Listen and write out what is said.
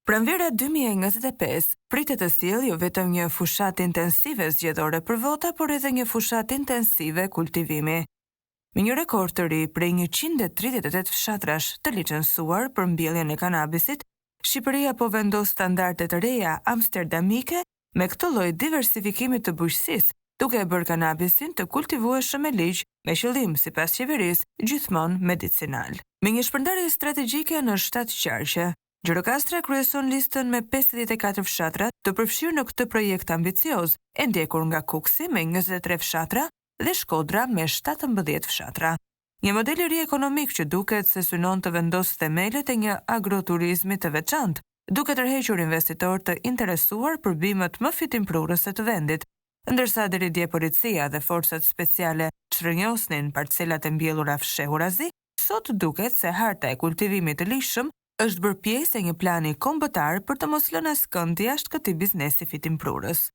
Pranvera 2025 pritet të sjellë jo vetëm një fushat intensive zgjedhore për vota, por edhe një fushat intensive kultivimi. Me një rekord të ri prej 138 fshatrash të licencuar për mbjelljen e kanabisit, Shqipëria po vendos standarde të reja amsterdamike me këtë lloj diversifikimi të bujqësisë, duke e bërë kanabisin të kultivueshëm me ligj me qëllim, sipas qeverisë, gjithmonë medicinal. Me një shpërndarje strategjike në 7 qarqe, Gjirokastra kryeson listën me 54 fshatra të përfshirë në këtë projekt ambicioz, e ndjekur nga Kuksi me 23 fshatra dhe Shkodra me 17 fshatra. Një model i ri ekonomik që duket se synon të vendosë themelet e një agroturizmi të veçantë, duke tërhequr investitorë të interesuar për bimët më fitimprurëse të vendit, ndërsa deri dje policia dhe forcat speciale çrënjosnin parcelat e mbjellura fshehurazi, sot duket se harta e kultivimit të lishëm është bërë pjesë e një plani kombëtar për të mos lënë askënd jashtë këtij biznesi fitimprurës.